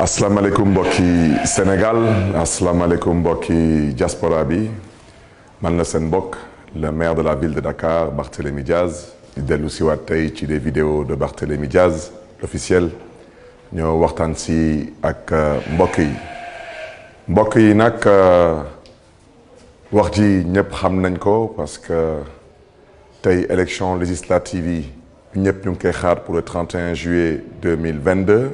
asalaamaaleykum mbokki Sénégal asalaamaaleykum mbokki diaspora bi man la seen mbokk le maire de la ville de Dakar Barthélémy Diaz di dellu si waat tey ci des vidéos de Barthélémy Diaz l'officiel ñoo waxtaan si ak mbokk yi nag wax ji ñëpp xam nañ ko parce que tey élection législative yi ñëpp ñu ngi koy xaar pour le 31 juillet 2022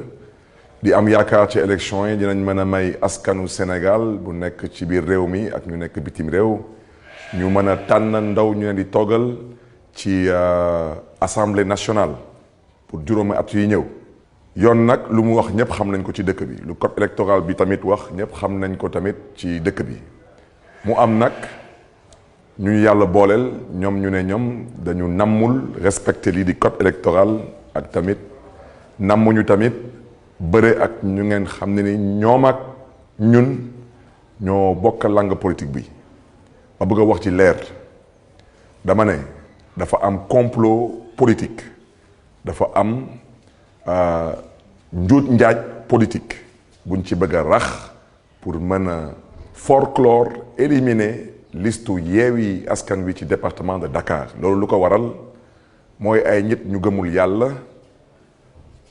di am yaakaar ci élection yi dinañ mën a may askanu Sénégal bu nekk ci biir réew mi ak ñu nekk bitim réew ñu mën a tànn ndaw ñu leen di toggal ci assemblée nationale pour juróomi at yi ñëw. yoon nag lu mu wax ñëpp xam nañ ko ci dëkk bi lu code électoral bi tamit wax ñëpp xam nañ ko tamit ci dëkk bi mu am nag ñu yàlla booleel ñoom ñu ne ñoom dañu nammul respecter lii di code électoral ak tamit nammuñu tamit. bëre ak ñu ngeen xam ne ni ñoom ak ñun ñoo bokk langue politique bi ma bëgg a wax ci leer dama ne dafa am complot politique dafa am njuut njaaj politique buñ ci bëgg a rax pour mën a folklore éliminer listu Yewwi Askan Wi ci département de Dakar loolu lu ko waral mooy ay nit ñu gëmul yàlla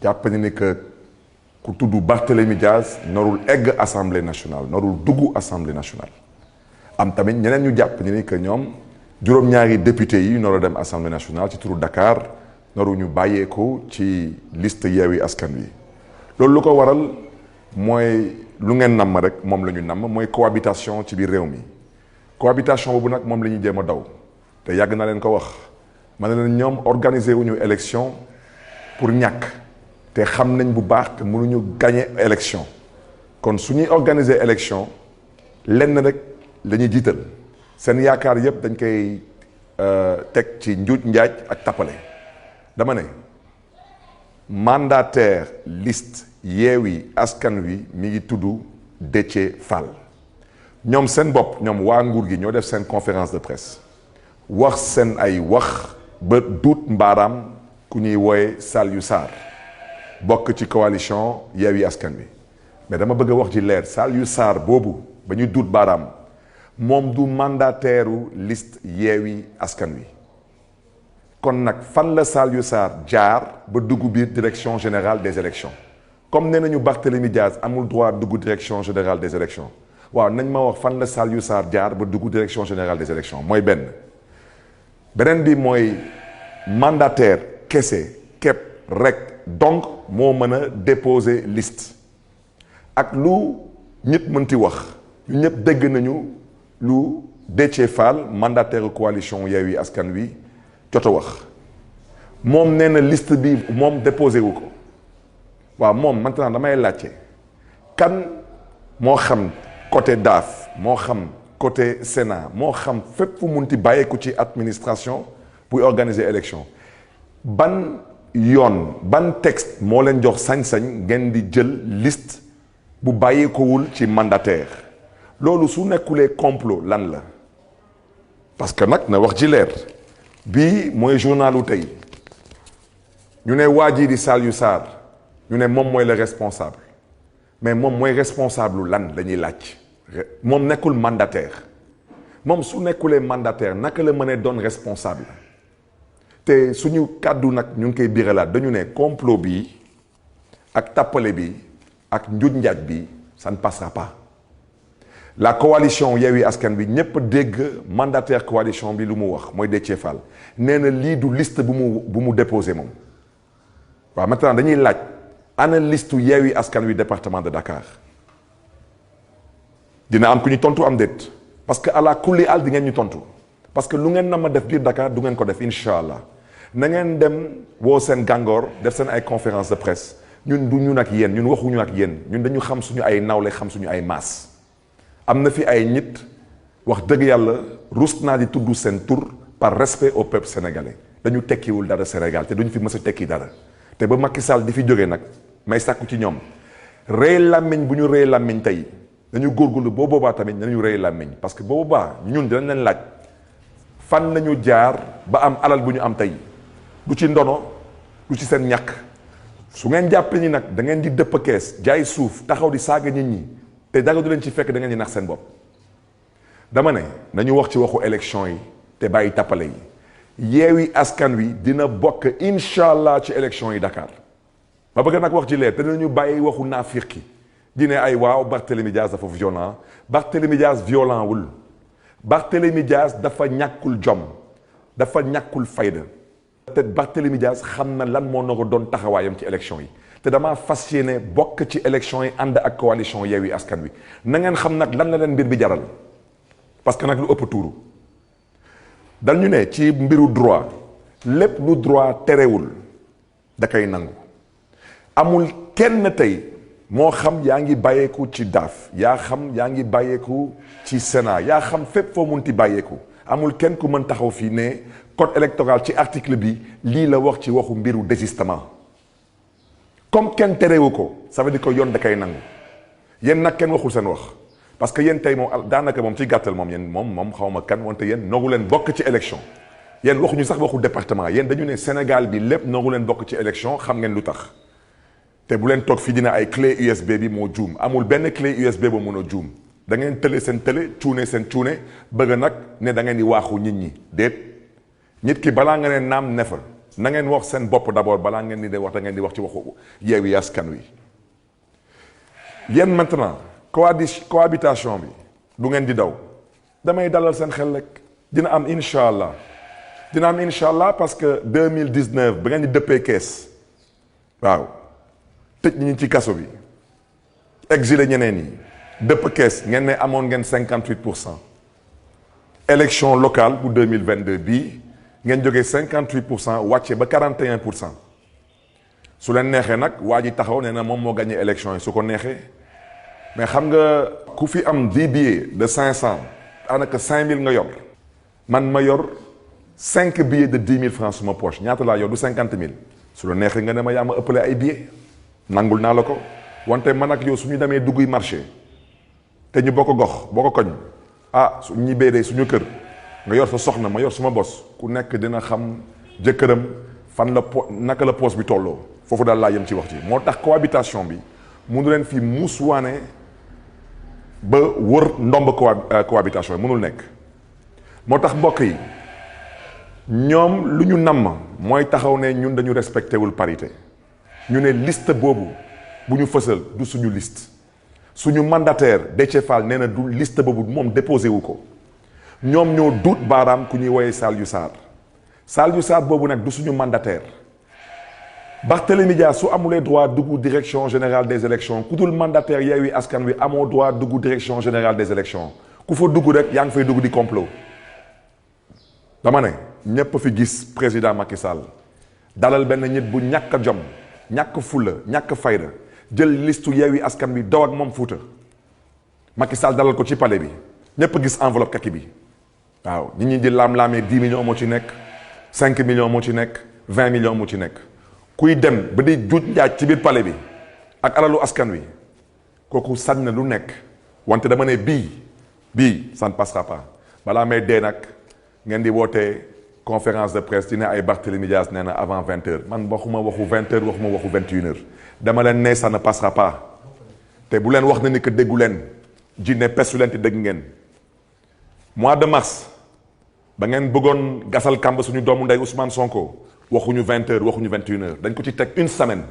jàpp ni que ku tudd Barthélémy Diaz norul egg assemblée nationale norul dugg assemblée nationale am tamit ñeneen ñu jàpp ni que ñoom juróom-ñaari député yi nor a dem assemblée nationale ci turu Dakar noru ñu bàyyeeku ci liste Yewwi Askan Wi loolu lu ko waral mooy lu ngeen namm rek moom la ñu namm mooy cohabitation ci biir réew mi cohabitation boobu nag moom la ñuy jéem a daw te yàgg na leen ko wax ma ne leen ñoom organiser wuñu élection pour ñàkk te xam nañ bu baax que mënuñu gagner élection kon su ñuy organiser élection lenn rek la ñuy jiital seen yaakaar yëpp dañ koy teg ci njuuj njaaj ak tappale dama ne mandataire liste Yewwi Askan Wi mi ngi tudd Déthié Fall ñoom seen bopp ñoom waa nguur gi ñoo def seen conférence de presse wax seen ay wax ba duut mbaaraam ku ñuy wooye Saliou Sarr bokk ci coalition Yewwi Askan Wi mais dama bëgg a wax ci leer Saliou Sarr boobu ba ñu duut baaraam moom du mandataire liste Yewwi Askan Wi kon nag fan la Saliou Sarr jaar ba dugg biir direction générale des élections comme nee nañu Barthélémy Diaz amul droit dugg direction générale des élections waaw nañ ma wax fan la Saliou Sarr jaar ba dugg direction générale des élections mooy beneen bi mooy mandataire kese képp rek donc moo mën a déposer liste ak lu ñëpp mënti wax ñu ñëpp dégg nañu lu Déthié Fall mandataire coalition Yewwi Askan Wi jot a wax moom nee na liste bi moom déposé wu ko waaw moom maintenant damay laajte kan moo xam côté DAF moo xam côté Sénat moo xam fépp fu munti bàyyeeku ci administration pour organiser élection ban texte moo leen jox sañ-sañ ngeen di jël liste bu bàyyeekowul ci mandataire loolu su nekkulee complot lan la parce que nag na wax ji leer bii mooy journalu tey ñu ne waa ji di Saliou Sarr ñu ne moom mooy le responsable mais moom mooy responsable lan la ñuy laaj moom nekkul mandataire moom su nekkulee mandataire naka la mënee doon responsable te suñu kàddu nag ñu ngi koy biralaat dañu ne complot bi ak tappale bi ak njuuj njaaj bi ça ne passera pas la coalition Yewwi Askan Wi ñëpp dégg mandataire coalition bi lu mu wax mooy Déthié Fall nee na lii du liste bu mu déposé moom waaw maintenant dañuy laaj ana liste Yewwi Askan Wi département de Dakar dina am ku ñu tontu am déet parce que ala kulli al di ngeen ñu tontu parce que lu ngeen na ma def biir Dakar du ngeen ko def incha allah na ngeen dem woo seen gàngoor def seen ay conférence de presse ñun du ñun ak yéen ñun waxuñu ak yéen ñun dañu xam suñu ay nawle xam suñu ay maas am na fi ay nit wax dëgg yàlla rus naa di tudd seen tur par respect au peuple sénégalais dañu tekkiwul dara Sénégal te duñu fi mës a tekki dara te ba Macky Sall di fi jógee nag may sàkku ci ñoom rëy làmmiñ bu ñu rëy làmmiñ tey dañu góorgóorlu boo boobaa tamit nañu rëy làmmiñ parce que boo boobaa ñun dinañ leen laaj fan lañu jaar ba am alal bu ñu am tey du ci ndono du ci seen ñàkk su ngeen jàppee ni nag da ngeen di dëpp kees jaay suuf taxaw di saaga nit ñi te dara du leen ci fekk da ngeen di nax seen bopp. dama ne nañu wax ci waxu élection yi te bàyyi tappale yi Yewwi Askan Wi dina bokk incha allah ci élection yi Dakar ba bëgg nag wax ci leer te nañu bàyyi waxu naafiqi di ne ay waaw Barthélémy Dias dafa violent Barthélémy Dias violent wul Barthélémy Dias dafa ñàkkul jom dafa ñàkkul fayda te Barthélémy Dias xam na lan moo nar a doon taxawaayam ci élection yi te damaa fas yéene bokk ci élection yi ànd ak coalition Yewwi Askan Wi na ngeen xam nag lan la leen mbir bi jaral parce que nag lu ëpp tuuru dañu ne ci mbiru droit lépp lu droit terewul da koy nangu amul kenn tey moo xam yaa ngi bàyyeeku ci daaf yaa xam yaa ngi bàyyeeku ci Sénat yaa xam fépp foo munti bàyyeeku amul kenn ku mën taxaw fii ne code électoral ci article bi lii la wax ci waxu mbiru désistement comme kenn terewu ko ça veut dire que yoon da koy nangu yéen nag kenn waxul seen wax parce que yéen tey moom daanaka moom ci gàttal moom yéen moom xaw ma kan wante yéen noogu leen bokk ci élection yéen waxuñu sax waxu département yéen dañu ne Sénégal bi lépp noogu leen bokk ci élection xam ngeen lu tax te bu leen toog fii dina ay clé USB bi moo juum amul benn clé USB ba mun a juum da ngeen tële seen tële cuune seen cuune bëgg nag ne da ngeen di waaxu nit ñi déet nit ki balaa nga ne naam ne fa na ngeen wax seen bopp d'abord balaa ngeen di wax da ngeen di wax ci waxu Yewwi Askan Wi yéen maintenant cohabitation bi du ngeen di daw damay dalal seen xel rek dina am incha allah parce que 2019 ba ngeen di dëppee kees waaw tëj ñi ci kaso bi exilé ñeneen yi dëpp kees ngeen ne amoon ngeen 58%. élection locale bu 2022 bii ngeen jógee 58% wàcce ba 41%. su leen neexee nag waa ji taxaw nee na moom moo gagné élection yi su ko neexee mais xam nga ku fi am 10 billets de 500 daanaka 5000 nga yor man ma yor 5 billets de 10 000 francs suma poche ñaata laa yor du 50 000 su la neexee nga ne ma yaa ma ëppale ay billets nangul naa la ko wante man ak yow su ñu demee dugguy marché te ñu bokk gox boo ko koñ su ñibbee de suñu kër nga yor sa soxna ma yor suma bos ku nekk dina xam jëkkëram fan la naka la poos bi tolloo foofu daal laa yem ci wax ci moo tax cohabitation bi mënu leen fi muuswaane ba wër ndomb cohabitation yi mënul nekk moo tax mbokk yi ñoom lu ñu namm mooy taxaw ne ñun dañu respecté wul parité ñu ne liste boobu bu ñu fësal du suñu liste suñu mandataire Déthié Fall nee na du liste boobu moom déposé wu ko ñoom ñoo duut baaraam ku ñuy woyee Saliou Sarr boobu nag du suñu mandataire Barthélémy Dias su amulee droit dugg direction générale des élections ku dul mandataire Yewwi Askan Wi amoo droit dugg direction générale des élections ku fa dugg rek yaa ngi fay dugg di complot dama ne ñépp fi gis président Macky Sall dalal benn nit bu ñàkk jom ñàkk fulla ñàkk fayda jël listu Yewwi Askan Wi daw ak moom Fuuta Macky Sall dalal ko ci palais bi ñépp gis enveloppe kaki bi waaw nit ñi di laam-laamee 10 millions moo ci nekk 5 millions moo ci nekk 20 millions moo ci nekk kuy dem ba di juuj njaaj ci biir palais bi ak alalu askan wi kooku sañ na lu nekk wante dama ne bii ça ne passera pas balaa may dee nag ngeen di wootee conférence de presse dina ay Barthélémy Dias nee na avant 20h man waxuma waxu 20h waxuma waxu 21h dama leen ne ça ne passera pas te bu leen wax na ni que déggu leen jinne pesu leen te dégg ngeen mois de mars ba ngeen bëggoon gasal kàmb suñu doomu ndey Ousmane Sonko waxuñu 20h waxuñu 21h dañ ko ci teg une semaine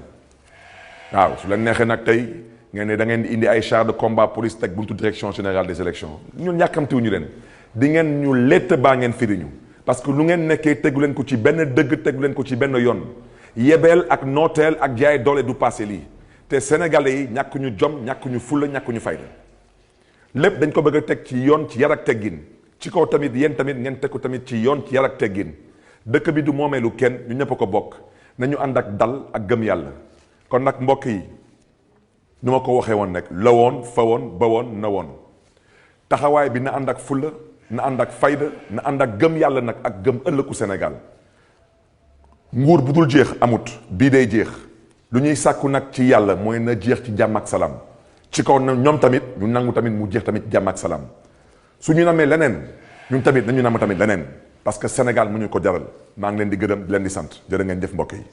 waaw su leen neexee nag tey ngeen ne da ngeen di indi ay chars de combat police teg buntu direction générale des élections ñun yàkkamtiwuñu leen di ngeen ñu létt baa ngeen firiñu parce que lu ngeen nekkee tegu leen ko ci benn dëgg tegu leen ko ci benn yoon yebeel ak nooteel ak jaay doole du passé lii te sénégalais yi ñàkk ñu jom ñàkk ñu fulla ñàkk ñu fayda lépp dañ ko bëgg a teg ci yoon ci yar ak teggin ci kaw tamit yéen tamit ngeen teg ko tamit ci yoon ci yar ak teggin dëkk bi du moomeelu kenn ñu ñëpp ko bokk nañu ànd ak dal ak gëm yàlla kon nag mbokk yi nu ma ko waxee woon rek la woon fa woon ba woon na woon taxawaay bi na ànd ak fulla na ànd ak fayda na ànd ak gëm yàlla nag ak gëm ëllëgu Sénégal nguur bu dul jeex amut bii day jeex lu ñuy sàkku nag ci yàlla mooy na jeex ci jàmm ak salaam ci kaw na ñoom tamit ñu nangu tamit mu jeex tamit jàmm ak salaam su ñu namee leneen ñun tamit nañu nam tamit leneen parce que Sénégal mu ñu ko jaral maa ngi leen di gërëm di leen di sant jërë ngeen jëf mbokk yi